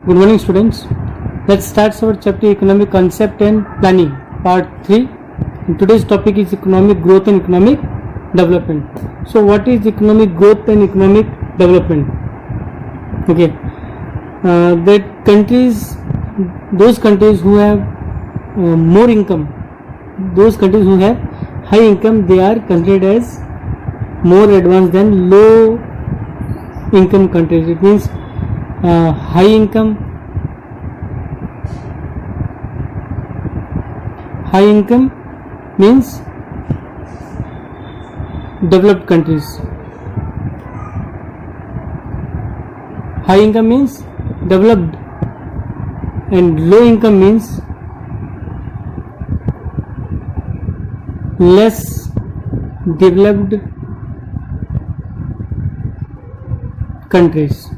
Good morning, students. Let's start our chapter Economic Concept and Planning, Part 3. And today's topic is Economic Growth and Economic Development. So, what is economic growth and economic development? Okay, that countries, those countries who have more income, those countries who have high income, they are considered as more advanced than low income countries. It means high income means developed countries. High income means developed, and low income means less developed countries.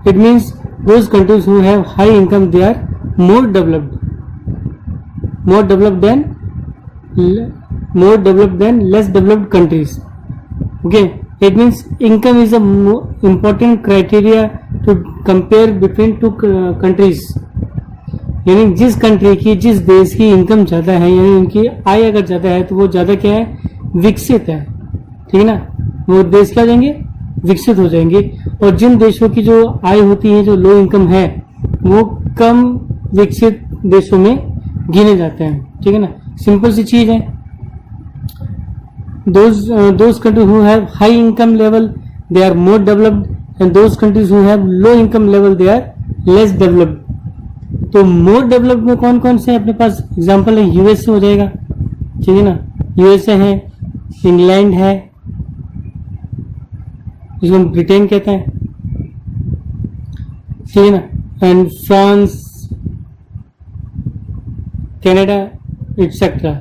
It means those countries who have high income, they are more developed than less developed countries. Okay, it means income is a more important criteria to compare between two countries. यानी जिस country की, जिस देश की income ज़्यादा है, यानी उनकी आय अगर ज़्यादा है तो वो ज़्यादा क्या है, विकसित है. ठीक है ना, वो देश क्या हो जाएंगे, विकसित हो जाएंगे. और जिन देशों की जो आय होती है, जो लो इनकम है, वो कम विकसित देशों में गिने जाते हैं. ठीक है ना, सिंपल सी चीज है. those countries who have high income level, they are more developed, and those countries who have low income level, they are less developed. तो मोर डेवलप्ड में कौन कौन से अपने पास एग्जांपल है, यूएसए हो जाएगा. ठीक है ना, यूएसए है, इंग्लैंड है, जिसको हम ब्रिटेन कहते हैं. ठीक है ना, एंड फ्रांस, कनाडा एक्सेट्रा.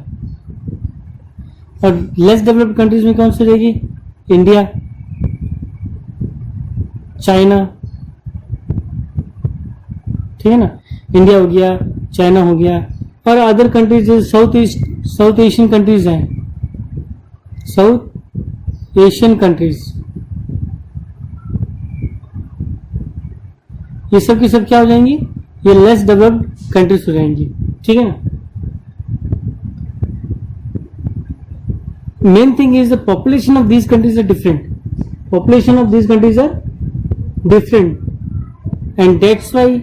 और लेस डेवलप्ड कंट्रीज में कौन सी रहेगी, इंडिया, चाइना. ठीक है ना, इंडिया हो गया, चाइना हो गया, और other countries south Asian countries हैं, साउथ एशियन कंट्रीज, ये सब की सब क्या हो जाएंगी, ये लेस डेवलप्ड कंट्रीज हो जाएंगी. ठीक है ना. Main thing is the population of these countries are different. Population of these countries are different, and that's why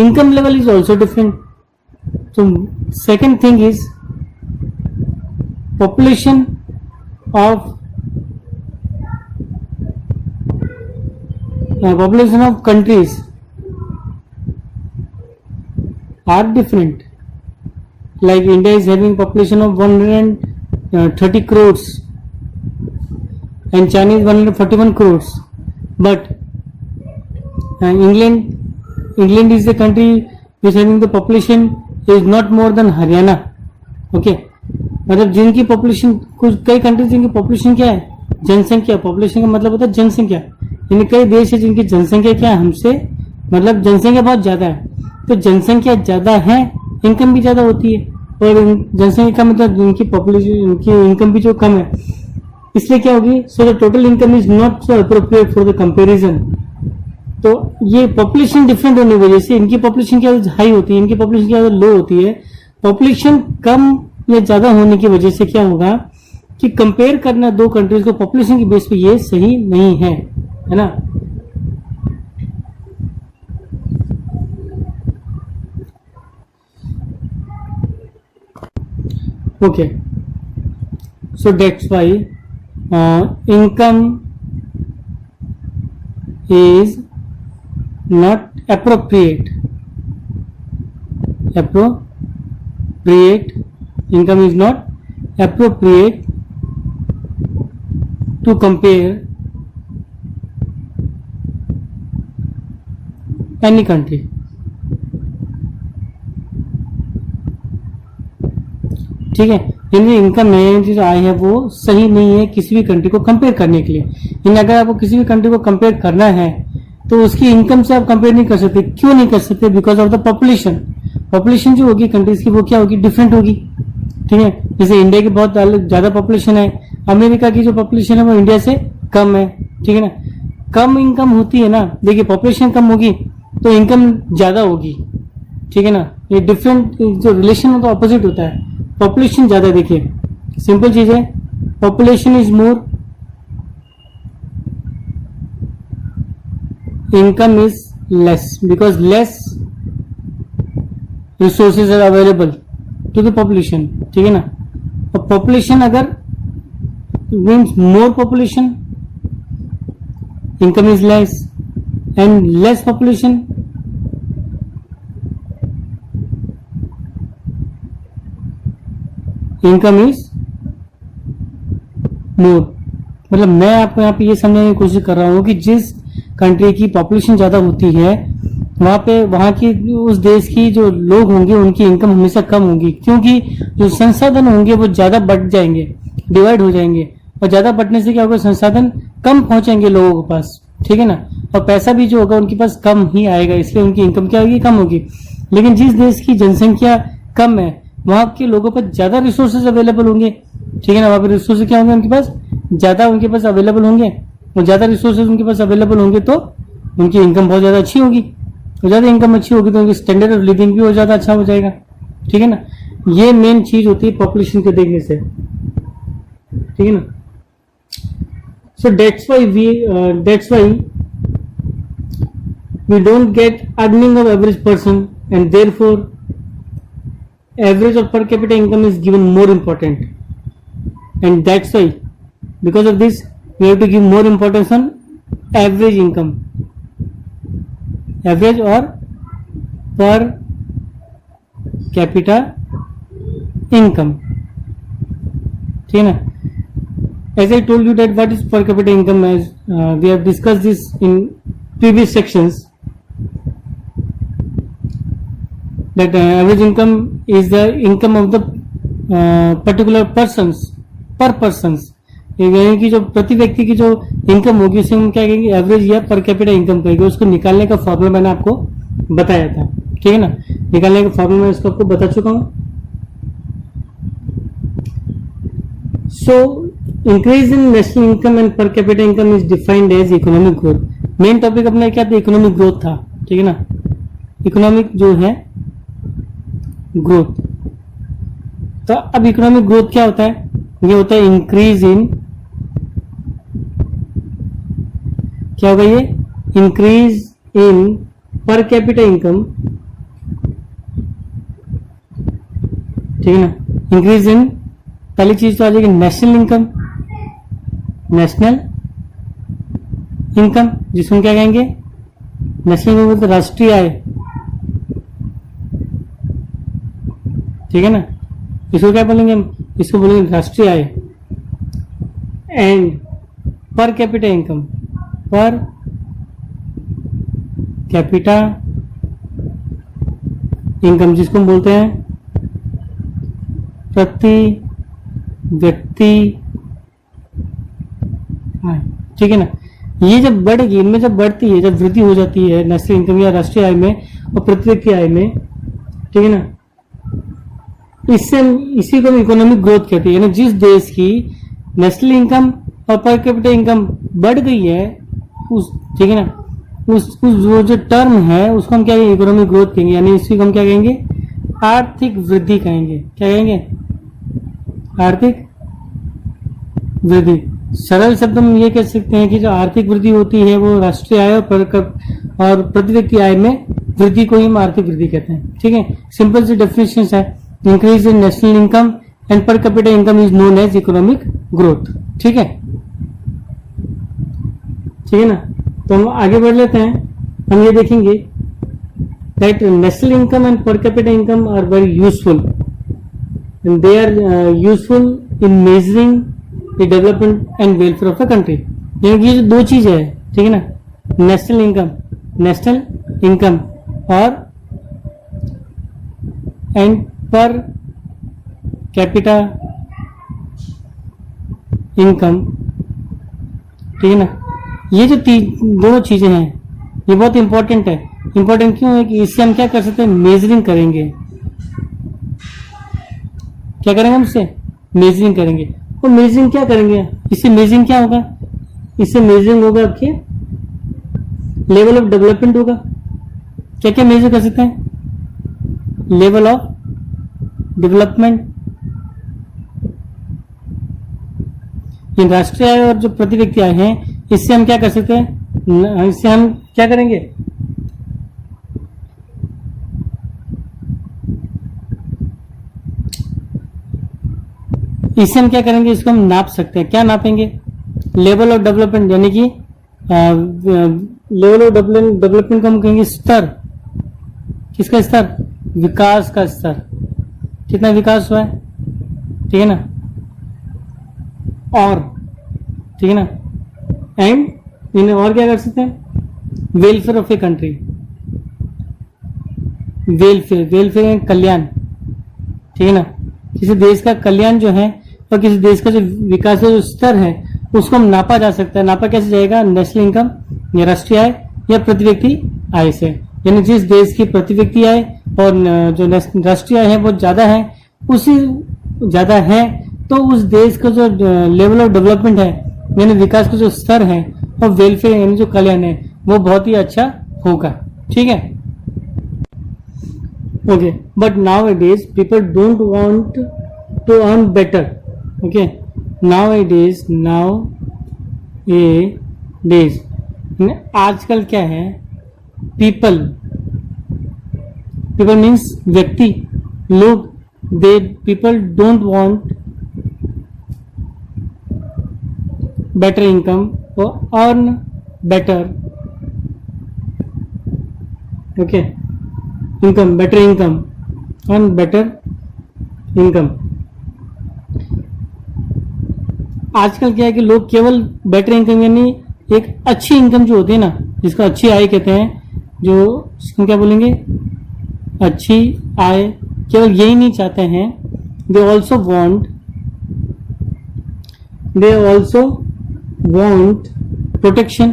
income level is also different. So second thing is population of countries are different. Like India is having population of 130 crores and China is 141 crores, but England is the country which having the population is not more than Haryana. Okay, मतलब जिनकी population, कुछ कई countries जिनकी population क्या है, जनसंख्या. Population का मतलब होता है जनसंख्या, यानी कई देश है जिनकी जनसंख्या क्या है, हमसे मतलब जनसंख्या बहुत ज्यादा है. तो जनसंख्या ज्यादा है, इनकम भी ज्यादा होती है, और जनसंख्या का मतलब जिनकी पॉपुलेशन, उनकी इनकम भी जो कम है, इसलिए क्या होगी, so the total income is not so appropriate for the comparison. तो ये पॉपुलेशन डिफरेंट होने की वजह से इनकी पॉपुलेशन क्या हाई होती है, इनकी पॉपुलेशन क्या लो होती है. पॉपुलेशन कम या ज्यादा होने की वजह से क्या होगा कि कंपेयर करना दो कंट्रीज को पॉपुलेशन की बेस पे ये सही नहीं है, है ना. Okay, so that's why income is not appropriate. Income is not appropriate to compare any country. ठीक है, यानी इनकम में जो आय है वो सही नहीं है किसी भी कंट्री को कंपेयर करने के लिए. यानी अगर आपको किसी भी कंट्री को कंपेयर करना है तो उसकी इनकम से आप कंपेयर नहीं कर सकते. क्यों नहीं कर सकते, because of the population. Population जो होगी कंट्रीज की वो क्या होगी, डिफरेंट होगी. ठीक है, जैसे इंडिया की बहुत ज्यादा पॉपुलेशन है, अमेरिका की जो पॉपुलेशन है वो इंडिया से कम है. ठीक है ना, कम इनकम होती है ना, देखिए पॉपुलेशन कम होगी तो इनकम ज्यादा होगी, ठीक है ना। ये डिफरेंट जो रिलेशन होता है ऑपोजिट होता है, पॉपुलेशन ज्यादा, देखिए सिंपल चीज है, population is more, income is less because less resources are available to the population, ठीक है ना। और पॉपुलेशन अगर means more population, income is less, and less population, income is more। मतलब मैं आपको यहाँ पे ये समझने की कोशिश कर रहा हूँ कि जिस कंट्री की पॉपुलेशन ज्यादा होती है वहां पे वहां की उस देश की जो लोग होंगे उनकी इनकम हमेशा कम होगी, क्योंकि जो संसाधन होंगे वो ज्यादा बढ़ जाएंगे, डिवाइड हो जाएंगे, और ज्यादा बढ़ने से क्या होगा, संसाधन कम पहुंचेंगे लोगों के पास, ठीक है ना। और पैसा भी जो होगा उनके पास कम ही आएगा, इसलिए उनकी इनकम क्या होगी, कम होगी। लेकिन जिस देश की जनसंख्या कम है वहां के लोगों पर ज्यादा रिसोर्सेज अवेलेबल होंगे, ठीक है ना। वहां पर रिसोर्सेज क्या होंगे, उनके पास ज्यादा, उनके पास अवेलेबल होंगे, और ज्यादा रिसोर्सेज उनके पास अवेलेबल होंगे तो उनकी इनकम बहुत ज्यादा अच्छी होगी, और ज्यादा इनकम अच्छी होगी तो उनकी स्टैंडर्ड ऑफ लिविंग भी और ज्यादा अच्छा हो जाएगा, ठीक है ना। ये मेन चीज होती है पॉपुलेशन के देखने से, ठीक है ना। So that's why we don't get earning of average person, and therefore average or per capita income is given more important, and that's why because of this we have to give more importance on average income, average or per capita income, ठीक है ना। As I told you that what is per capita income, as we have discussed this in previous sections, that average income is the income of the particular persons, per persons, यानी कि जो प्रति व्यक्ति की जो इनकम होगी उसे हम क्या कहेंगे, एवरेज या पर कैपिटा इनकम कहेंगे। उसको निकालने का फॉर्मूला मैंने आपको बताया था, ठीक है ना। निकालने का फॉर्मूला मैं इसको आपको बता चुका हूं। So increase in national income and per capita income is defined as economic growth। Main topic अपना क्या था, इकोनॉमिक ग्रोथ था, ठीक है ना। इकोनॉमिक जो है ग्रोथ, तो अब इकोनॉमिक ग्रोथ क्या होता है, ये होता है इंक्रीज इन, क्या होगा ये, इंक्रीज इन पर कैपिटा इनकम, ठीक है ना। इंक्रीज इन, पहली चीज तो आ जाएगी नेशनल इनकम, नेशनल इनकम जिसको हम क्या कहेंगे, नेशनल इनकम मतलब राष्ट्रीय आय, ठीक है ना। इसको क्या बोलेंगे हम, इसको बोलेंगे राष्ट्रीय आय। And per capita income, per capita income जिसको हम बोलते हैं प्रति व्यक्ति आय, ठीक है ना। ये जब बढ़ेगी, इनमें जब बढ़ती है, जब वृद्धि हो जाती है नेशनल इनकम या राष्ट्रीय आय में और प्रति व्यक्ति आय में, ठीक है ना, इससे इसी को हम इकोनॉमिक ग्रोथ कहते हैं। यानी जिस देश की नेशनल इनकम और पर कैपिटा इनकम बढ़ गई है उस, ठीक है ना, उस जो टर्म है उसको हम क्या कहेंगे, इकोनॉमिक ग्रोथ कहेंगे। यानी इसी को हम क्या कहेंगे, आर्थिक वृद्धि कहेंगे। क्या कहेंगे, आर्थिक वृद्धि। सरल शब्द में ये कह सकते हैं कि जो आर्थिक वृद्धि होती है वो राष्ट्रीय आय और प्रति व्यक्ति आय में वृद्धि को ही हम आर्थिक वृद्धि कहते हैं, ठीक है। सिंपल सी डेफिनेशन है, increase in national income and per capita income is known as economic growth, ठीक है, ठीक है ना। तो हम आगे बढ़ लेते हैं, हम ये देखेंगे that national income and per capita income are very useful and they are useful in measuring the development and welfare of the country। यानी कि ये जो दो चीजें है, ठीक है ना, नेशनल इनकम और एंड पर कैपिटा इनकम, ठीक है ना, ये जो दोनों चीजें हैं ये बहुत इंपॉर्टेंट है। इंपॉर्टेंट क्यों है कि इससे हम क्या कर सकते हैं, मेजरिंग करेंगे। क्या करेंगे हम इससे, मेजरिंग करेंगे। और मेजरिंग क्या करेंगे, इससे मेजरिंग क्या होगा, इससे मेजरिंग होगा आपके लेवल ऑफ डेवलपमेंट होगा। क्या क्या मेजर कर सकते हैं? लेवल ऑफ डेवलपमेंट, ये राष्ट्रीय आय और जो प्रति व्यक्ति आय है, इससे हम क्या कर सकते हैं? इससे हम क्या करेंगे? इससे हम क्या करेंगे? इसको हम नाप सकते हैं। क्या नापेंगे? लेवल ऑफ डेवलपमेंट, यानी कि लेवल ऑफ डेवलपमेंट को हम कहेंगे स्तर। किसका स्तर? विकास का स्तर। कितना विकास हुआ है, ठीक है ना, और ठीक है ना, एंड इन्हें और क्या कर सकते हैं? Welfare of a country. Welfare, welfare कल्याण, ठीक है ना, किसी देश का कल्याण जो है और किसी देश का जो विकास का जो स्तर है उसको हम नापा जा सकता है। नापा कैसे जाएगा? नेशनल इनकम या राष्ट्रीय आय या प्रति व्यक्ति आय से। यानी जिस देश की प्रति व्यक्ति आय और जो राष्ट्रीय आय है वो ज्यादा है, उसी ज्यादा है तो उस देश का जो लेवल ऑफ डेवलपमेंट है यानी विकास का जो स्तर है और वेलफेयर यानी जो कल्याण है वो बहुत ही अच्छा होगा। ठीक है, okay. But nowadays people don't want to earn better. Okay, nowadays आजकल क्या है? पीपल मीन्स व्यक्ति, लोग, they people don't want better income और earn better, okay, income, better income, earn better income. आजकल क्या है कि लोग केवल बेटर इनकम यानी एक अच्छी इनकम जो होती है ना, जिसको अच्छी आय कहते हैं, जो इसको क्या बोलेंगे? अच्छी आय, केवल यही नहीं चाहते हैं। दे ऑल्सो वॉन्ट प्रोटेक्शन,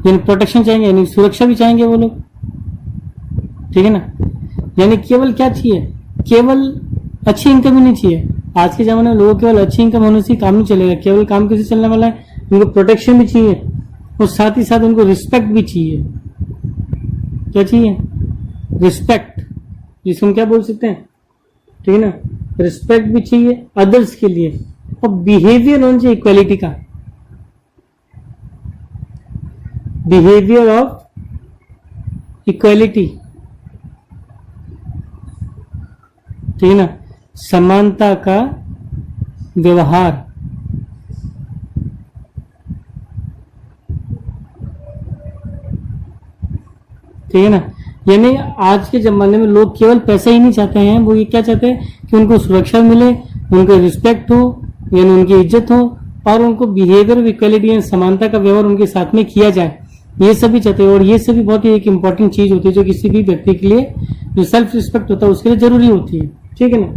यानी प्रोटेक्शन चाहेंगे, यानी सुरक्षा भी चाहेंगे वो लोग, ठीक है ना। यानी केवल क्या चाहिए? केवल अच्छी इनकम ही नहीं चाहिए। आज के जमाने में लोगों केवल अच्छी इनकम होने से काम नहीं चलेगा। केवल काम कैसे चलने वाला है? उनको प्रोटेक्शन भी चाहिए और साथ ही साथ उनको रिस्पेक्ट भी चाहिए। क्या चाहिए? रिस्पेक्ट, जिसको हम क्या बोल सकते हैं, ठीक है ना, रिस्पेक्ट भी चाहिए अदर्स के लिए, और बिहेवियर होना चाहिए इक्वालिटी का, बिहेवियर ऑफ इक्वालिटी, ठीक है ना, समानता का व्यवहार, ठीक है ना। यानी आज के जमाने में लोग केवल पैसा ही नहीं चाहते हैं, वो ये क्या चाहते हैं कि उनको सुरक्षा मिले, उनको रिस्पेक्ट हो, यानी उनकी इज्जत हो, और उनको बिहेवियर ऑफ इक्वालिटी यानी समानता का व्यवहार उनके साथ में किया जाए। ये सभी चाहते हैं, और ये सभी बहुत ही एक इंपॉर्टेंट चीज होती है जो किसी भी व्यक्ति के लिए जो सेल्फ रिस्पेक्ट होता है उसके लिए जरूरी होती है, ठीक है ना।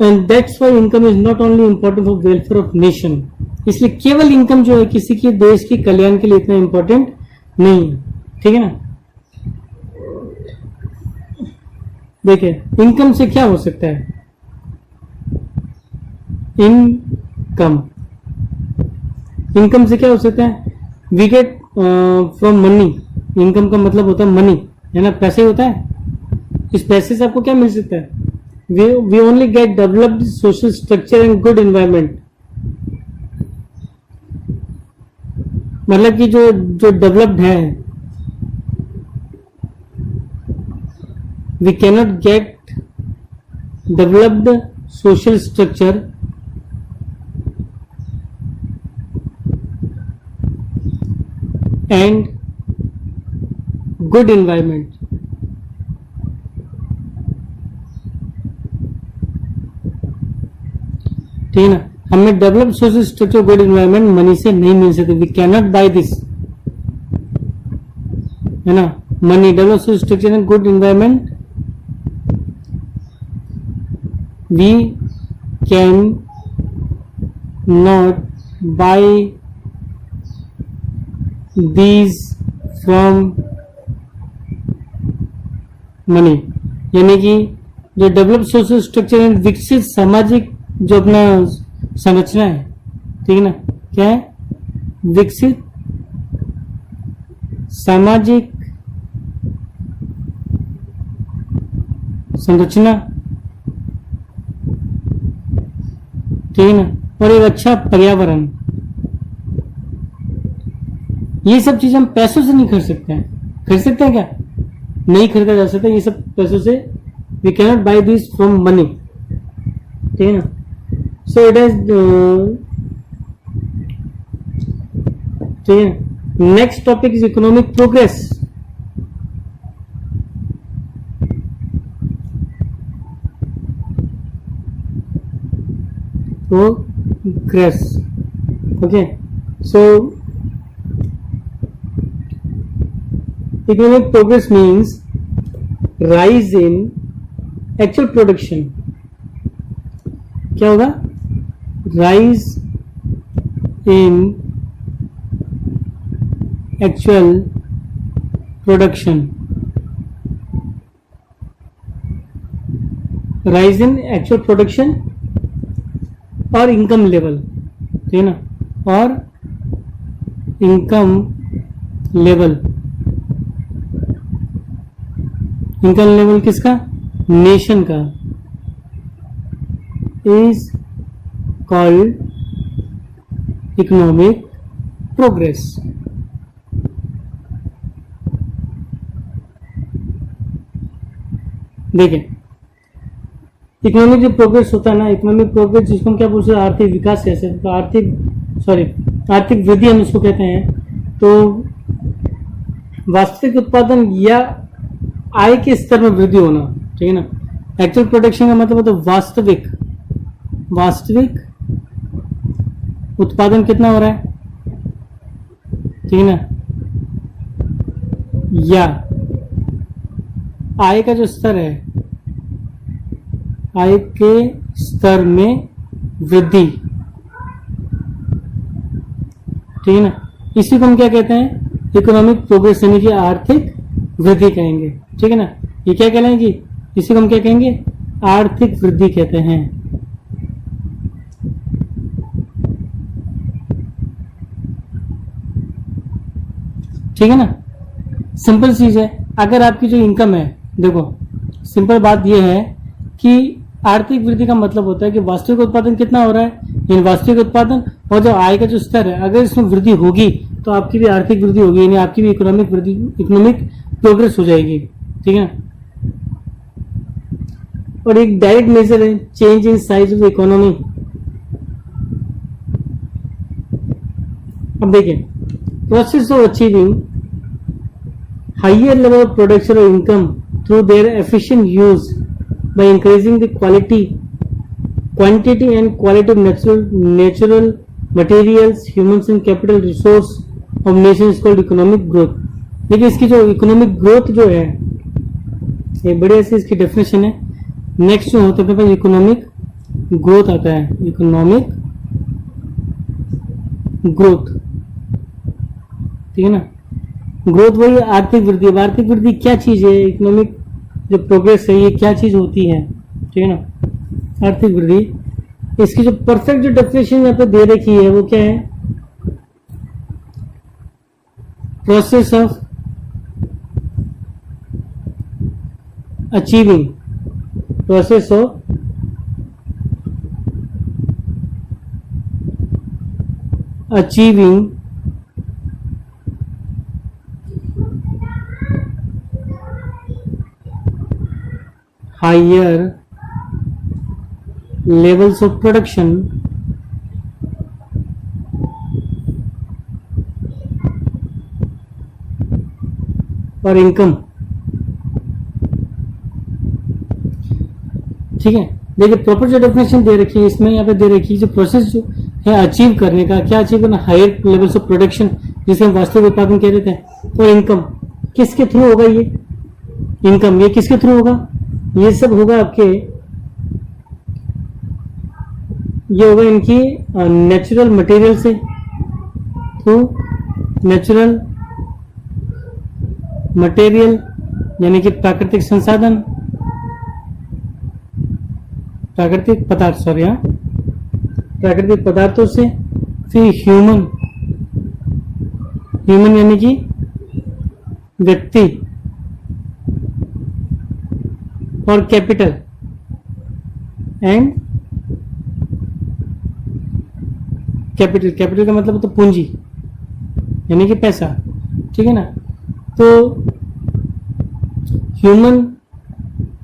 And that's why income is not only important for welfare of nation. इसलिए केवल इनकम जो है किसी के देश के कल्याण के लिए इतना इंपॉर्टेंट नहीं है, ठीक है ना। देखिए इनकम से क्या हो सकता है? इनकम से क्या हो सकता है? We get from money. Income का मतलब होता है मनी, है ना, पैसे होता है। इस पैसे से आपको क्या मिल सकता है? We only get developed social structure and good environment. मतलब कि जो डेवलप्ड है, we cannot get developed social structure and good environment. ठीक है ना, हमें develop social structure good environment money से नहीं मिल सकते। We can not buy this, है ना, money, develop social structure and good environment we can not buy these from money. यानी कि जो डेवलप सोशल स्ट्रक्चर एंड विकसित सामाजिक जो अपना संरचना है, ठीक है ना, क्या है, विकसित सामाजिक संरचना, ठीक है ना, और एक अच्छा पर्यावरण। ये सब चीज हम पैसों से नहीं खरीद सकते हैं। खरीद सकते हैं क्या? नहीं खरीदा जा सकता ये सब पैसों से। We cannot buy this from money, ठीक है ना। सो इट इज, ठीक है। Next topic is economic progress. Progress. Okay, so economic progress means rise in actual production. क्या होगा? Rise in actual production. Rise in actual production और income level, ठीक है ना, और इनकम लेवल। इनकम लेवल किसका? नेशन का। Is called economic progress. देखिए, इकोनॉमिक जो प्रोग्रेस होता है ना, इकोनॉमिक प्रोग्रेस जिसको हम क्या बोलते हैं, आर्थिक विकास कैसे, तो आर्थिक वृद्धि हम इसको कहते हैं। तो वास्तविक उत्पादन या आय के स्तर में वृद्धि होना, ठीक है ना। एक्चुअल प्रोडक्शन का मतलब होता है वास्तविक उत्पादन कितना हो रहा है, ठीक है ना, या आय का जो स्तर है, आय के स्तर में वृद्धि, ठीक है ना। इसी को हम क्या कहते हैं? इकोनॉमिक प्रोग्रेस, यानी कि आर्थिक वृद्धि कहेंगे, ठीक है ना। ये क्या कहलाएगी? इसी को हम क्या कहेंगे? आर्थिक वृद्धि कहते हैं। ठीक है ना, सिंपल चीज है। अगर आपकी जो इनकम है, देखो सिंपल बात यह है कि आर्थिक वृद्धि का मतलब होता है कि वास्तविक उत्पादन कितना हो रहा है, यानी वास्तविक उत्पादन और जो आय का जो स्तर है, अगर इसमें वृद्धि होगी तो आपकी भी आर्थिक वृद्धि होगी, यानी आपकी भी इकोनॉमिक वृद्धि, इकोनॉमिक प्रोग्रेस हो जाएगी, ठीक है। और एक डायरेक्ट मेजर है change in size of economy. अब देखिए, process of achieving higher level of production और income through their efficient use by increasing the quantity and quality of natural materials, humans and capital resource of nation is called economic growth। देखिए, इसकी जो economic growth जो है, एक बढ़िया सी इसकी definition है। नेक्स्ट जो होता है अपने पास इकोनॉमिक ग्रोथ आता है, इकोनॉमिक ग्रोथ, ठीक है ना। ग्रोथ वही आर्थिक वृद्धि। आर्थिक वृद्धि क्या चीज है? इकोनॉमिक जो प्रोग्रेस है ये क्या चीज होती है, ठीक है ना, आर्थिक वृद्धि। इसकी जो परफेक्ट जो डेफिनेशन यहाँ पे दे रखी है वो क्या है? Process of achieving, process of achieving higher levels of production और इनकम, ठीक है। देखिए, प्रॉपर जो डेफिनेशन दे रखी है इसमें, यहाँ पे दे रखी है जो प्रोसेस जो है अचीव करने का, क्या अचीव करना? हायर लेवल्स ऑफ प्रोडक्शन, जिसे हम वास्तविक उत्पादन कह रहे थे, और इनकम किसके थ्रू होगा? ये इनकम ये किसके थ्रू होगा? ये सब होगा आपके, ये होगा इनकी नेचुरल मटेरियल से, थ्रू नेचुरल मटेरियल यानी कि प्राकृतिक संसाधन, प्राकृतिक पदार्थ, प्राकृतिक पदार्थों से, फिर ह्यूमन, ह्यूमन यानी कि व्यक्ति, और कैपिटल एंड कैपिटल, कैपिटल का मतलब तो पूंजी यानी कि पैसा, ठीक है ना। तो ह्यूमन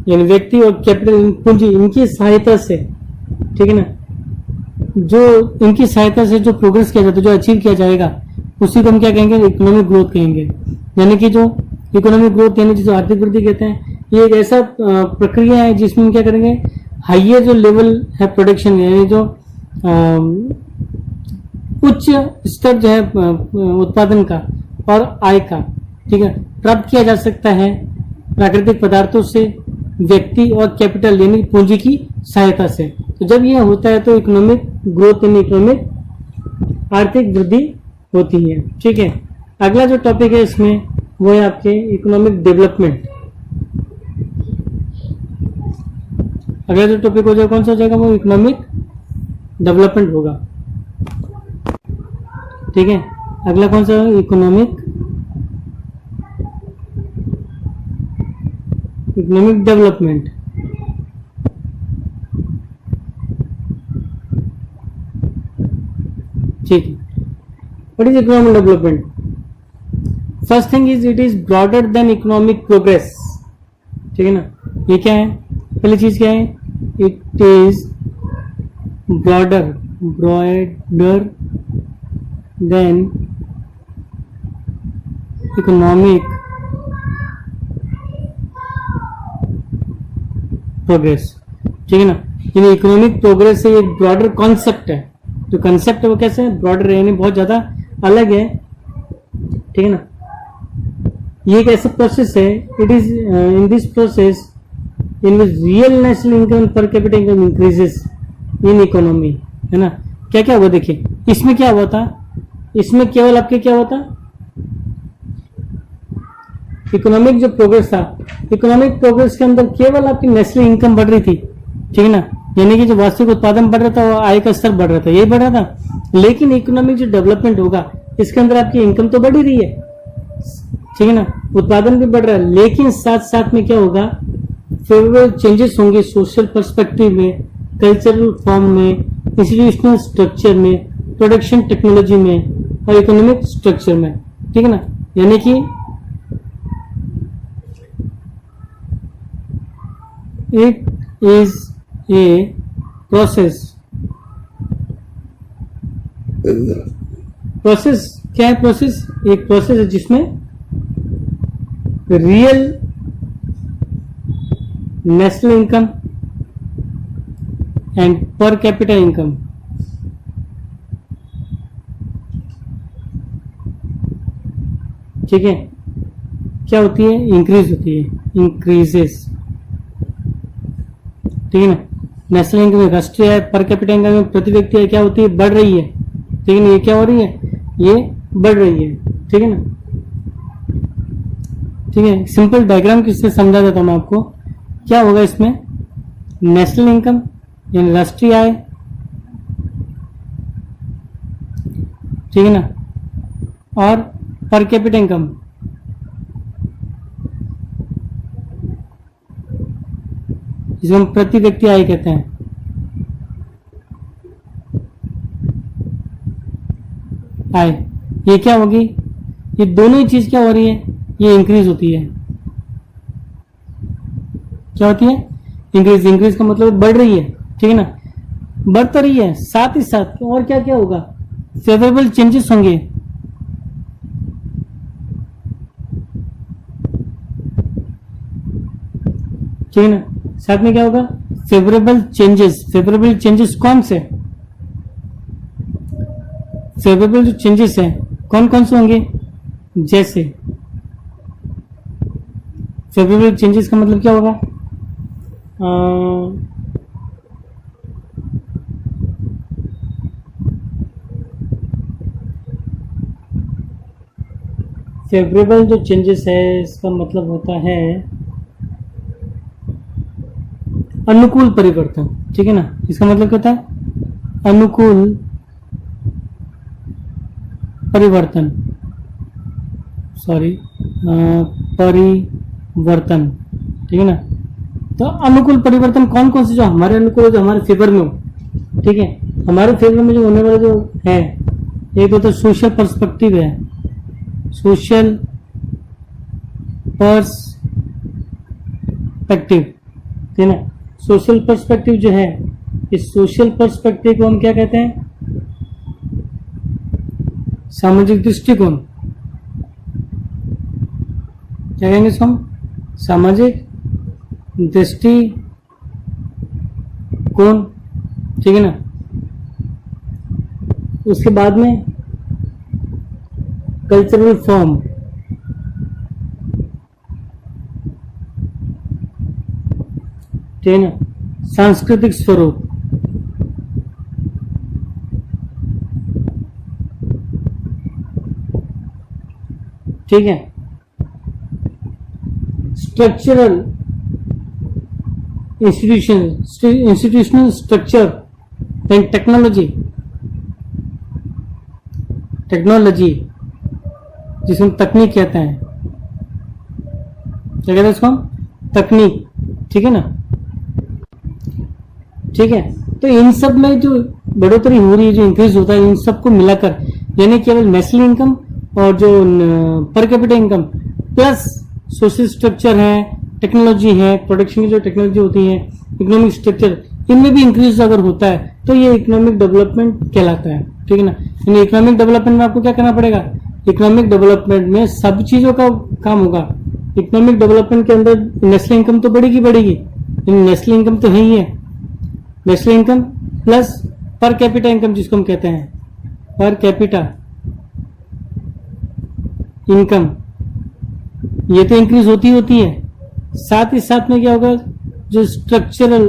यानी व्यक्ति और कैपिटल पूंजी, इनकी सहायता से, ठीक है ना, जो इनकी सहायता से जो प्रोग्रेस किया जाता है, जो अचीव किया जाएगा, उसी को हम क्या कहेंगे, इकोनॉमिक ग्रोथ कहेंगे। यानी कि जो इकोनॉमिक ग्रोथ यानी जो आर्थिक वृद्धि कहते हैं, ये एक ऐसा प्रक्रिया है जिसमें हम क्या करेंगे, हाइयर जो लेवल है प्रोडक्शन, यानी जो उच्च स्तर जो है उत्पादन का और आय का, ठीक है, प्राप्त किया जा सकता है प्राकृतिक पदार्थों से, व्यक्ति और कैपिटल यानी पूंजी की सहायता से। तो जब यह होता है तो इकोनॉमिक ग्रोथ यानी इकोनॉमिक आर्थिक वृद्धि होती है, ठीक है। अगला जो टॉपिक है इसमें वो है आपके इकोनॉमिक डेवलपमेंट। अगला जो टॉपिक हो जाएगा कौन सा हो जाएगा, वो इकोनॉमिक डेवलपमेंट होगा, ठीक है। अगला कौन सा, इकोनॉमिक डेवलपमेंट। ठीक है, what is economic development? First thing is it is broader then economic progress, ठीक है ना। ये क्या है, पहली चीज क्या है, it is broader then economic progress, ठीक है ना। यानी इकोनॉमिक प्रोग्रेस से एक ब्रॉडर कॉन्सेप्ट है, जो कॉन्सेप्ट है वो कैसे है, ब्रॉडर है, यानी बहुत ज्यादा अलग है, ठीक है ना। ये एक ऐसा प्रोसेस है, it is in this process in which real national income per capita income increases in economy, है ना। क्या क्या हुआ देखिए, इसमें क्या हुआ था, इसमें केवल आपके क्या हुआ था, इकोनॉमिक जो प्रोग्रेस था, इकोनॉमिक प्रोग्रेस के अंदर केवल आपकी नेशनल इनकम बढ़ रही थी, ठीक है ना, यानी कि जो वास्तविक उत्पादन बढ़ रहा था वो आय का स्तर बढ़ रहा था, यही बढ़ रहा था। लेकिन इकोनॉमिक जो डेवलपमेंट होगा इसके अंदर आपकी इनकम तो बढ़ ही रही है, ठीक है ना, उत्पादन भी बढ़ रहा है, लेकिन साथ साथ में क्या होगा, फेवरेबल चेंजेस होंगे सोशल पर्सपेक्टिव में, कल्चरल फॉर्म में, इंस्टीट्यूशनल स्ट्रक्चर में, प्रोडक्शन टेक्नोलॉजी में और इकोनॉमिक स्ट्रक्चर में, ठीक है ना। यानी कि इट इज ए प्रोसेस क्या है, प्रोसेस एक प्रोसेस है जिसमें real national income and per capita income, ठीक है, क्या होती है, इंक्रीज होती है, इंक्रीजेस, ठीक है ना। नेशनल इनकम राष्ट्रीय आय पर कैपिटा इनकम में प्रति व्यक्ति आय क्या होती है, बढ़ रही है, ठीक है ना। ये क्या हो रही है, ये बढ़ रही है, ठीक है ना। ठीक है, सिंपल डायग्राम किससे समझा देता हूं मैं आपको। क्या होगा इसमें, नेशनल इनकम यानी राष्ट्रीय आय, ठीक है ना, और पर कैपिटा इनकम, जिसे हम प्रति व्यक्ति आय कहते हैं, आय, ये क्या होगी, ये दोनों ही चीज क्या हो रही है, ये इंक्रीज होती है, क्या होती है, इंक्रीज। इंक्रीज का मतलब बढ़ रही है, ठीक है ना, बढ़ तो रही है, साथ ही साथ और क्या क्या होगा, फेवरेबल चेंजेस होंगे, ठीक है ना। साथ में क्या होगा, फेवरेबल चेंजेस। फेवरेबल चेंजेस कौन से, फेवरेबल जो चेंजेस है कौन कौन से होंगे, जैसे फेवरेबल चेंजेस का मतलब क्या होगा, फेवरेबल जो चेंजेस है इसका मतलब होता है अनुकूल परिवर्तन, ठीक है ना। इसका मतलब क्या होता है, अनुकूल परिवर्तन, सॉरी परिवर्तन, ठीक है ना। तो अनुकूल परिवर्तन कौन कौन से जो हमारे अनुकूल, जो हमारे फेवर में हो, ठीक है। हमारे फेवर में जो होने वाला जो है, एक तो सोशल पर्सपेक्टिव है, सोशल पर्सपेक्टिव, ठीक है ना। सोशल पर्सपेक्टिव जो है, इस सोशल पर्सपेक्टिव को हम क्या कहते हैं, सामाजिक दृष्टिकोण, क्या कहेंगे इसको हम, सामाजिक दृष्टिकोण, ठीक है ना। उसके बाद में कल्चरल फॉर्म, ठीक है ना, सांस्कृतिक स्वरूप, ठीक है। Structural institutional structure and technology, जिसको हम तकनीक कहते हैं, क्या कहते हैं इसको हम, तकनीक, ठीक है ना। ठीक है, तो इन सब में जो बढ़ोतरी हो रही है, जो इंक्रीज होता है, इन सबको मिलाकर, यानी केवल नेशनल इनकम और जो पर capita income plus social structure है, टेक्नोलॉजी है, प्रोडक्शन की जो टेक्नोलॉजी होती है, इकोनॉमिक स्ट्रक्चर, इनमें भी इंक्रीज अगर होता है तो ये इकोनॉमिक डेवलपमेंट कहलाता है, ठीक है ना। यानी इकोनॉमिक डेवलपमेंट में आपको क्या करना पड़ेगा, इकोनॉमिक डेवलपमेंट में सब चीजों का काम होगा। इकोनॉमिक डेवलपमेंट के अंदर नेशनल इनकम तो बढ़ेगी, नेशनल इनकम तो है ही है, नेशनल इनकम प्लस पर कैपिटा इनकम, जिसको हम कहते हैं पर कैपिटा इनकम, ये तो इंक्रीज होती है। साथ ही साथ में क्या होगा, जो स्ट्रक्चरल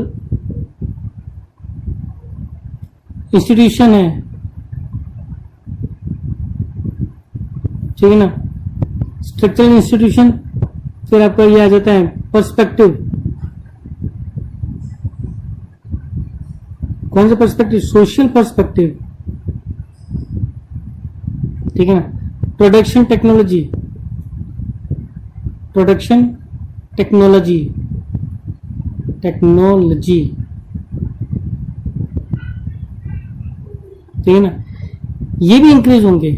इंस्टीट्यूशन है, ठीक है ना, स्ट्रक्चरल इंस्टीट्यूशन, फिर आपका ये आ जाता है पर्सपेक्टिव, कौन सा पर्सपेक्टिव, सोशल पर्सपेक्टिव, ठीक है ना। प्रोडक्शन टेक्नोलॉजी, ठीक है ना, ये भी इंक्रीज होंगे।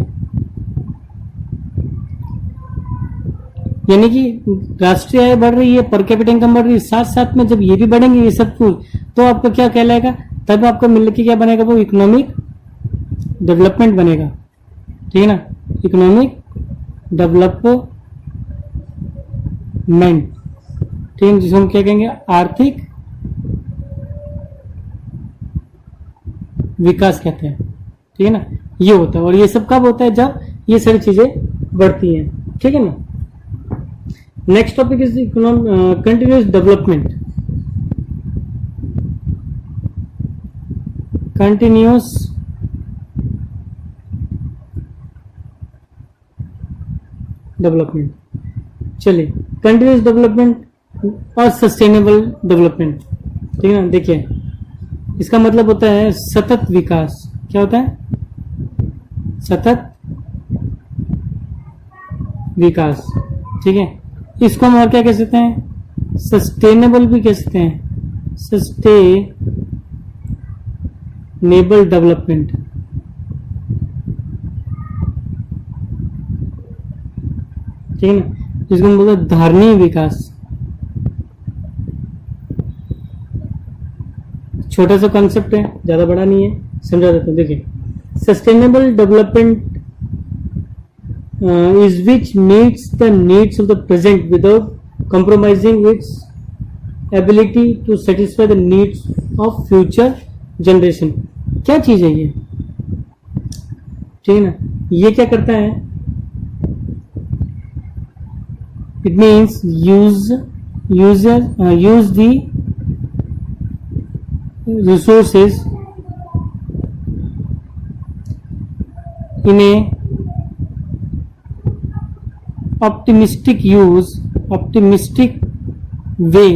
यानी कि राष्ट्रीय आय बढ़ रही है, पर कैपिटा इनकम बढ़ रही है, साथ साथ में जब ये भी बढ़ेंगे ये सब कुछ, तो आपका क्या कहलाएगा, तब आपका मिलकर के क्या बनेगा, वो इकोनॉमिक डेवलपमेंट बनेगा, ठीक है ना, इकोनॉमिक डेवलपमेंट, ठीक है, जिसको हम क्या कहेंगे, आर्थिक विकास कहते हैं, ठीक है ना। ये होता है, और ये सब कब होता है, जब ये सारी चीजें बढ़ती हैं, ठीक है ना। Next topic is continuous development, continuous development. चलिए, कंटिन्यूअस डेवलपमेंट और सस्टेनेबल डेवलपमेंट, ठीक है ना। देखिए, इसका मतलब होता है सतत विकास। क्या होता है, सतत विकास, ठीक है। इसको हम और क्या कह सकते हैं, सस्टेनेबल भी कह सकते हैं, सस्टेनेबल डेवलपमेंट, ठीक है ना, जिसको हम बोलते हैं धारणीय विकास। छोटा सा कॉन्सेप्ट है, ज्यादा बड़ा नहीं है, समझा देता हूं। देखिए, sustainable development is which meets the needs of the present without compromising its ability to satisfy the needs of future generation। क्या चीज है ये, ठीक है ना। ये क्या करता है, it means use the resources in a optimistic way,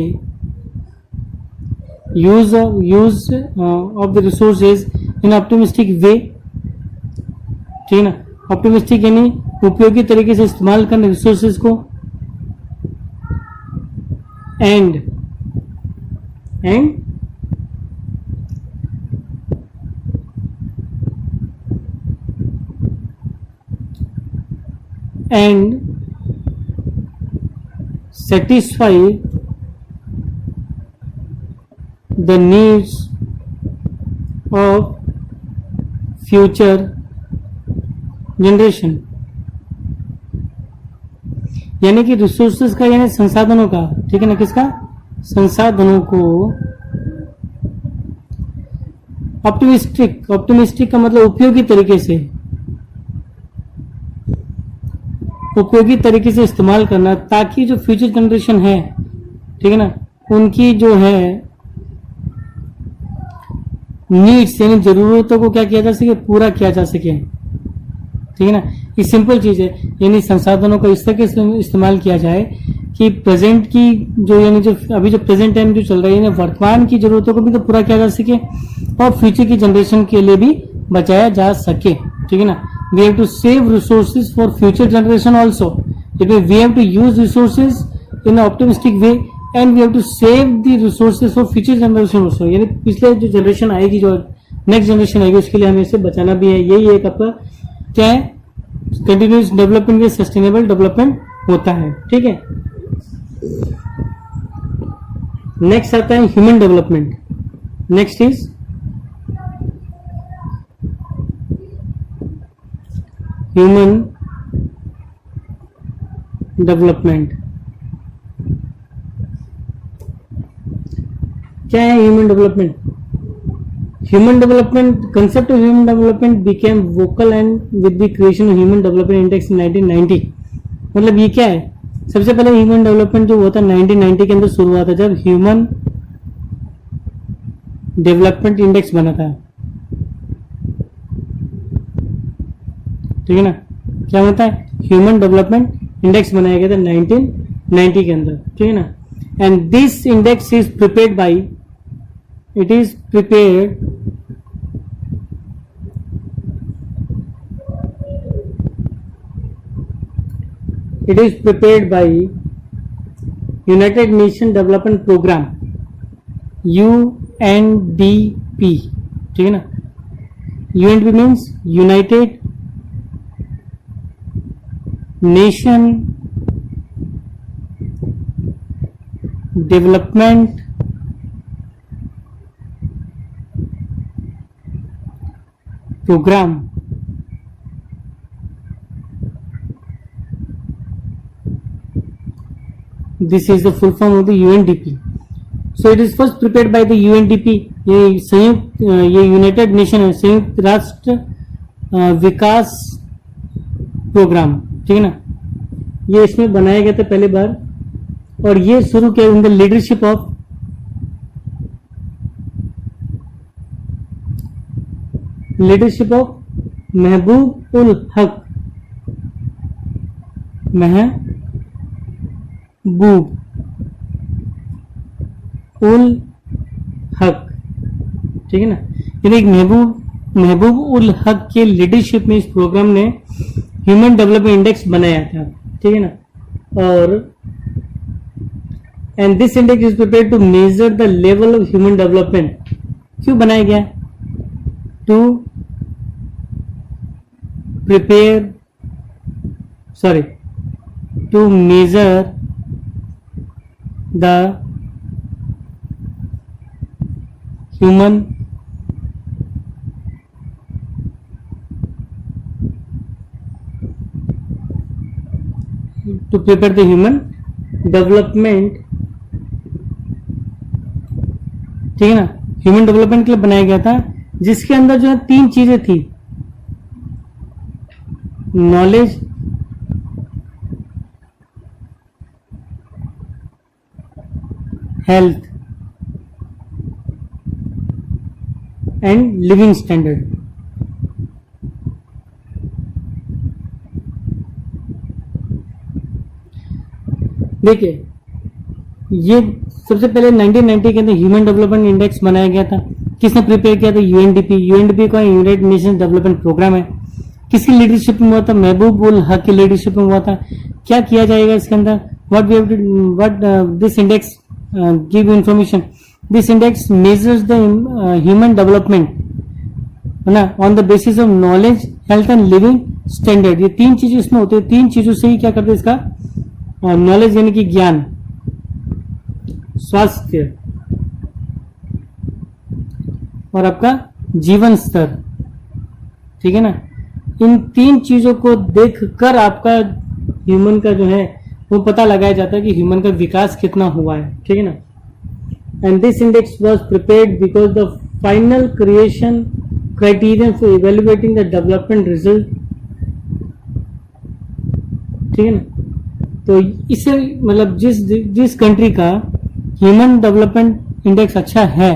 use of the resources in optimistic way, ठीक है ना। ऑप्टिमिस्टिक यानी उपयोगी तरीके से इस्तेमाल करना रिसोर्सेज को, and satisfy the needs of future generation। यानी कि रिसोर्सेज का यानी संसाधनों का, ठीक है ना, किसका, संसाधनों को ऑप्टिमिस्टिक का मतलब उपयोगी तरीके से इस्तेमाल करना, ताकि जो फ्यूचर जनरेशन है, ठीक है ना, उनकी जो है नीड्स यानी जरूरतों को क्या किया जा सके, पूरा किया जा सके, ठीक है ना। ये सिंपल चीज है, यानी संसाधनों का इस तरह से इस्तेमाल किया जाए कि प्रेजेंट की जो यानी जो अभी जो प्रेजेंट टाइम जो चल रही है, वर्तमान की जरूरतों को भी तो पूरा किया जा सके और फ्यूचर की जनरेशन के लिए भी बचाया जा सके, ठीक है ना। We have to save resources for future generation also. It means we have to use resources in an optimistic way and we have to save the resources for future generation also. यानी पिछले जो generation आएगी, जो next generation आएगी, उसके लिए हमें इसे बचाना भी है। यही एक आपका क्या है, कंटिन्यूस डेवलपमेंट या सस्टेनेबल डेवलपमेंट होता है, ठीक है। नेक्स्ट आता है human development. Next is human development. क्या है human development? Human development, concept of human development became vocal and with the creation of human development index in 1990। मतलब ये क्या है, सबसे पहले ह्यूमन डेवलपमेंट जो हुआ था 1990 के अंदर शुरू हुआ था, जब ह्यूमन डेवलपमेंट इंडेक्स बना था, ठीक है ना। क्या होता है, ह्यूमन डेवलपमेंट इंडेक्स बनाया गया था 1990 के अंदर, ठीक है ना। And this index is prepared by, it is prepared by United Nation Development Programme, UNDP, ठीक है ना। UNDP means United Nation Development Programme. This is the full form of the UNDP। So it is first prepared by the UNDP। ये संयुक्त, ये United nation है, संयुक्त राष्ट्र विकास programme, ठीक है ना। ये इसमें बनाया गया था पहली बार और ये शुरू किया इन द लीडरशिप ऑफ महबूब उल हक, महबूब उल हक, ठीक है ना। यानी महबूब उल हक के लीडरशिप में इस प्रोग्राम ने ह्यूमन डेवलपमेंट इंडेक्स बनाया था, ठीक है ना। और and this index is prepared to measure the level of human development. क्यों बनाया गया? To measure the human to prepare the human development, ठीक है ना। ह्यूमन डेवलपमेंट के लिए बनाया गया था, जिसके अंदर जो है 3 चीजें थी, knowledge, health and living standard. देखिए, ये सबसे पहले 1990 के अंदर ह्यूमन डेवलपमेंट इंडेक्स बनाया गया था। किसने प्रिपेयर किया था? UNDP। UNDP का यूनाइटेड नेशंस डेवलपमेंट प्रोग्राम है किसकी लीडरशिप में हुआ था? महबूब उल हक की लीडरशिप में हुआ था। क्या किया जाएगा इसके अंदर? What this index give information? This index measures the human development, है ना, on the basis of knowledge, health and living standard. ये तीन चीजें इसमें होते हैं, तीन चीजों से ही क्या करते हैं इसका नॉलेज यानी कि ज्ञान, स्वास्थ्य और आपका जीवन स्तर, ठीक है ना। इन तीन चीजों को देखकर आपका ह्यूमन का जो है वो पता लगाया जाता है कि ह्यूमन का विकास कितना हुआ है, ठीक है ना। And this index was prepared because the final creation criterion for evaluating the development result, ठीक है ना। तो इससे मतलब जिस कंट्री का ह्यूमन डेवलपमेंट इंडेक्स अच्छा है,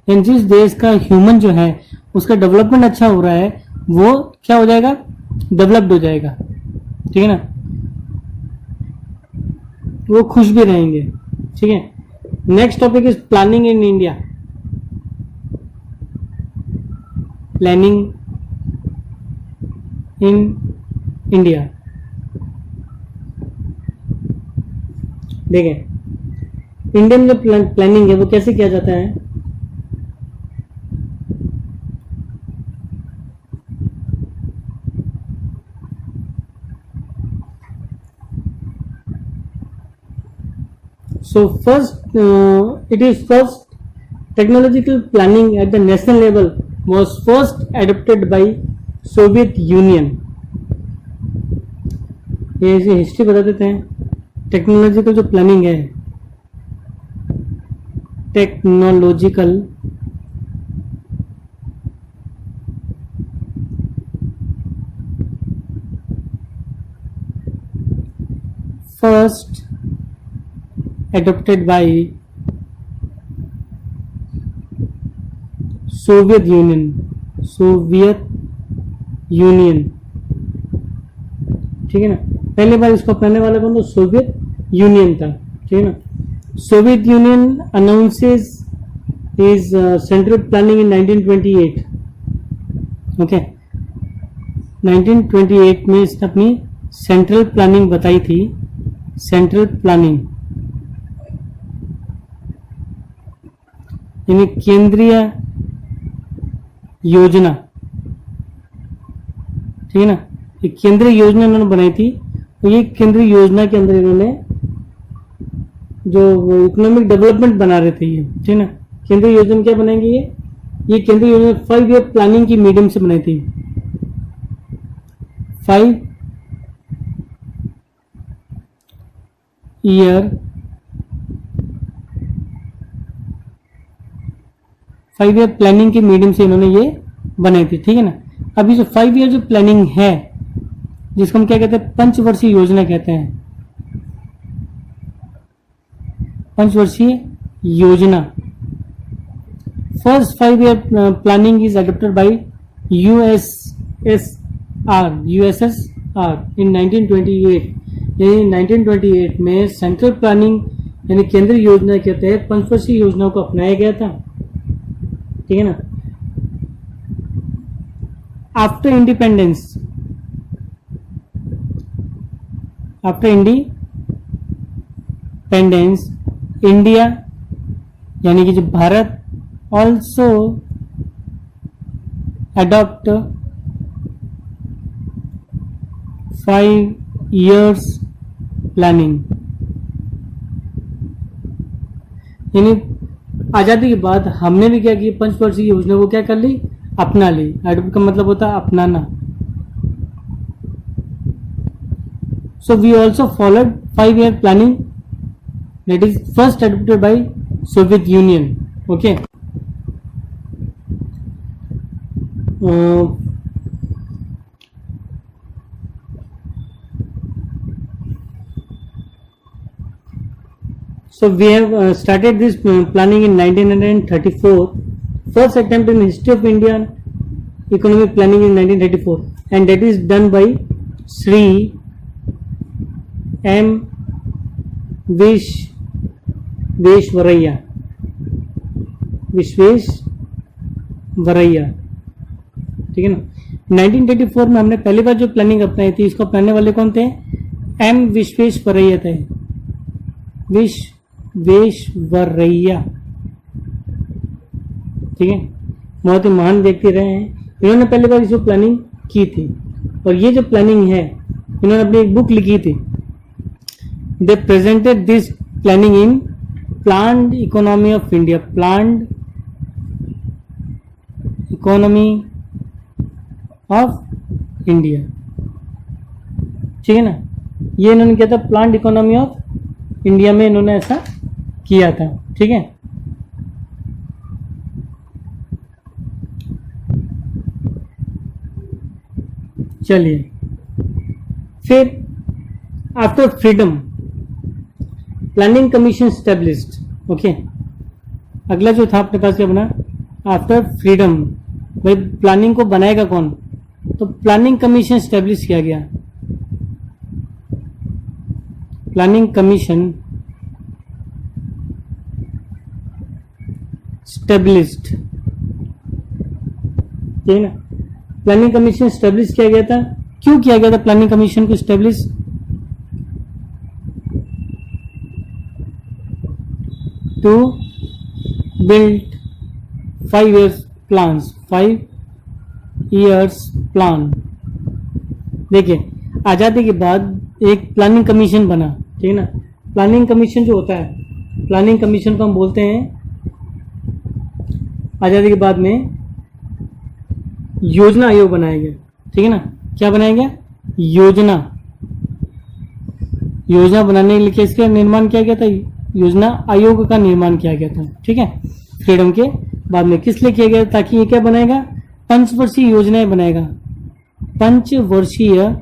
एंड जिस देश का ह्यूमन जो है उसका डेवलपमेंट अच्छा हो रहा है, वो क्या हो जाएगा? डेवलप्ड हो जाएगा, ठीक है ना। वो खुश भी रहेंगे, ठीक है। Next topic is planning in India. Planning in India, देखें इंडिया में जो प्लानिंग है वो कैसे किया जाता है? So first technological planning at the national level was first adopted by Soviet Union. ये हिस्ट्री बता देते हैं। टेक्नोलॉजिकल जो प्लानिंग है, technological first adopted by Soviet Union, ठीक है ना। पहले बार इसको अपनाने वाला कौन था? सोवियत यूनियन था, ठीक है ना। Soviet union announces is central planning in 1928, okay. 1928 में इसने अपनी सेंट्रल प्लानिंग बताई थी। सेंट्रल प्लानिंग यानी केंद्रीय योजना, ठीक है ना। एक केंद्रीय योजना इन्होंने बनाई थी, और ये केंद्रीय योजना के अंदर इन्होंने जो इकोनॉमिक डेवलपमेंट बना रहे थे ये, ठीक है ना। केंद्रीय योजना क्या बनाएंगे? ये केंद्रीय योजना 5 ईयर प्लानिंग की मीडियम से बनाई थी। 5 ईयर 5 ईयर प्लानिंग के मीडियम से इन्होंने ये बनाई थी, ठीक है ना। अभी जो 5 ईयर जो प्लानिंग है, जिसको हम क्या कहते हैं? पंचवर्षीय योजना कहते हैं। पंचवर्षीय योजना। First 5 year planning is adopted by USSR in 1928। यानी 1928 में सेंट्रल प्लानिंग यानी केंद्रीय योजना के तहत पंचवर्षीय योजना को अपनाया गया था, ठीक है ना। आफ्टर इंडिपेंडेंस इंडिया यानी कि जो Bharat also adopt 5 years planning. यानी आजादी के बाद हमने भी क्या किया? पंचवर्षीय योजना को क्या कर ली? अपना ली। अडॉप्ट का मतलब होता है अपनाना। So we also followed 5 year planning that is first adopted by Soviet Union. Okay. So we have started this planning in 1934. First attempt in history of Indian economic planning in 1934, and that is done by Sri M. Visvesvaraya, ठीक है ना। 1934 में हमने पहली बार जो planning अपनाई थी, इसको अपनाने वाले कौन थे? एम विश्वेश्वरैया थे। विश्वेश्वरैया, ठीक है, बहुत ही महान व्यक्ति रहे हैं। इन्होंने पहली बार इसको प्लानिंग की थी, और ये जो प्लानिंग है, इन्होंने अपनी एक बुक लिखी थी। They presented this planning in planned economy of India, planned economy of India, ठीक है ना। ये इन्होंने किया था प्लान्ड इकोनॉमी ऑफ इंडिया में, इन्होंने ऐसा किया था, ठीक है। चलिए, फिर after freedom planning commission established, okay. अगला जो था अपने पास क्या बना? आफ्टर फ्रीडम, भाई प्लानिंग को बनाएगा कौन? तो प्लानिंग कमीशन स्टैब्लिश किया गया। प्लानिंग कमीशन स्टैब्लिश्ड, ठीक है ना। प्लानिंग कमीशन स्टैब्लिश किया गया था। क्यों किया गया था प्लानिंग कमीशन को establish? To build 5 years plans, 5 years plan. देखिए, आजादी के बाद एक प्लानिंग कमीशन बना, ठीक है ना। प्लानिंग कमीशन जो होता है, प्लानिंग कमीशन को हम बोलते हैं आजादी के बाद में योजना आयोग बनाया गया, ठीक है ना। क्या बनाया गया? योजना। योजना बनाने के लिए किसका निर्माण किया गया था? योजना आयोग का निर्माण किया गया था, ठीक है। फ्रीडम के बाद में किस लिए किया गया? ताकि ये क्या बनाएगा? पंचवर्षीय योजनाएं बनाएगा। पंचवर्षीय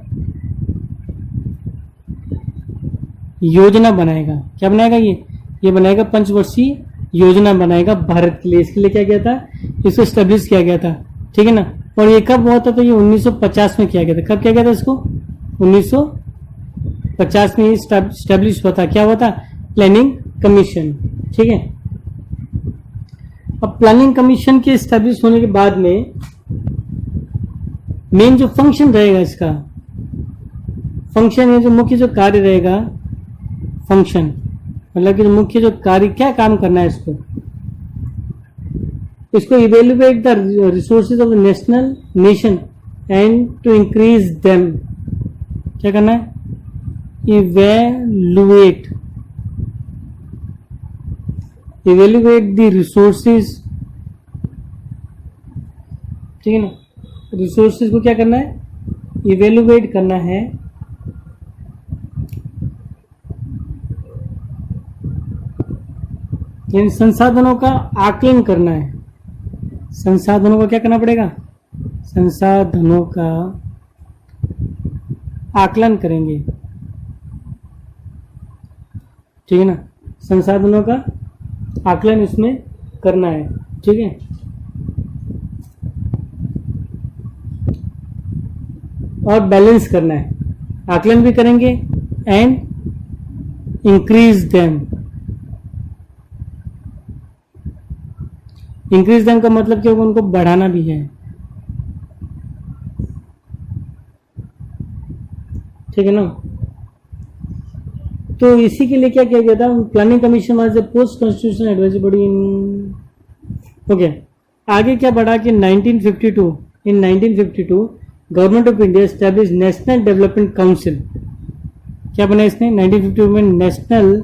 योजना बनाएगा। क्या बनाएगा? ये बनाएगा पंचवर्षीय योजना बनाएगा भारत के लिए। इसके लिए क्या किया था? इसको स्टेब्लिश किया गया था, ठीक है ना। और ये कब हुआ था? तो ये 1950 में किया गया था। कब किया गया था इसको? 1950 में स्टेब्लिश हुआ था। क्या हुआ था? प्लानिंग कमीशन, ठीक है। अब प्लानिंग कमीशन के स्टेब्लिश होने के बाद में मेन जो फंक्शन रहेगा इसका, फंक्शन है जो मुख्य जो कार्य रहेगा, फंक्शन मतलब कि मुख्य जो कार्य, क्या काम करना है इसको evaluate the resources of the nation and to increase them. क्या करना है? इवेल्युएट द रिसोर्सेज, ठीक है ना। रिसोर्सेज को क्या करना है? इवेल्युएट करना है, यानी संसाधनों का आकलन करना है। संसाधनों का क्या करना पड़ेगा? संसाधनों का आकलन करेंगे, ठीक है ना। संसाधनों का आकलन इसमें करना है, ठीक है। और बैलेंस करना है। आकलन भी करेंगे and increase them. Increase them का मतलब क्या होगा? उनको बढ़ाना भी है, ठीक है ना। तो इसी के लिए क्या किया गया था? Planning commission was the post constitutional advisory body in, okay. आगे क्या बढ़ा कि 1952 government of India establish national development council. क्या बना इसने? 1952 में नेशनल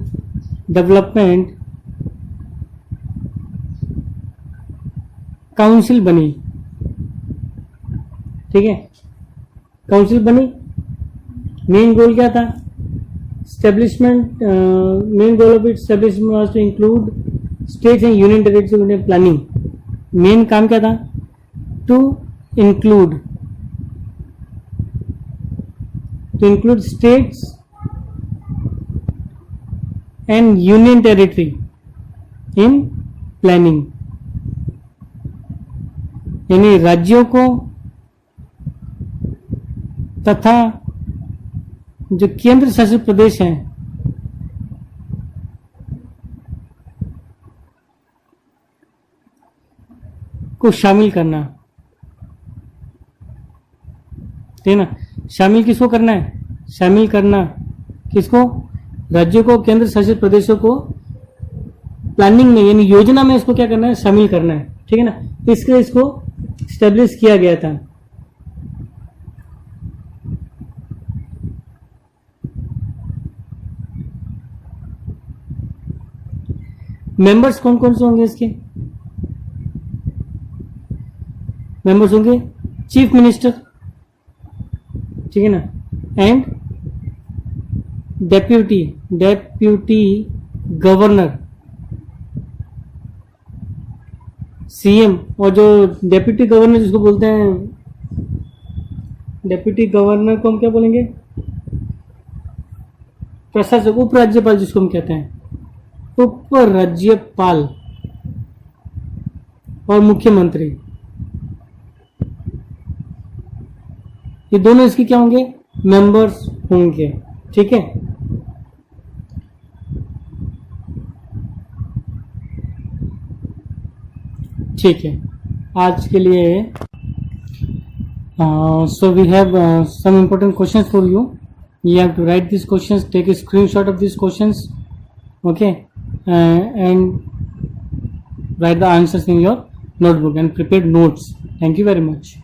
डेवलपमेंट काउंसिल बनी, ठीक है। काउंसिल बनी। मेन गोल क्या था? Establishment, main goal of its establishment was to include states and union territory in planning. Main काम क्या था? To include states and union territory in planning, यानी राज्यों को तथा जो केंद्र शासित प्रदेश हैं को शामिल करना, ठीक है ना। शामिल किसको करना है, शामिल करना किसको, राज्यों को, केंद्र शासित प्रदेशों को प्लानिंग में यानी योजना में इसको क्या करना है, शामिल करना है, ठीक है ना। इसके इसको स्टेब्लिश किया गया था। मेंबर्स कौन कौन से होंगे इसके, मेंबर्स होंगे चीफ मिनिस्टर, ठीक है ना, एंड डेप्यूटी गवर्नर, सीएम, और जो डेप्यूटी गवर्नर जिसको बोलते हैं, डेप्यूटी गवर्नर को हम क्या बोलेंगे, प्रशासक, उप राज्यपाल जिसको हम कहते हैं, उप राज्यपाल, और मुख्यमंत्री, ये दोनों इसके क्या होंगे, मेंबर्स होंगे, ठीक है। ठीक है, आज के लिए so we have some important questions for you. You have to write these questions, take a screenshot of these questions, okay, and write the answers in your notebook and prepare notes. Thank you very much.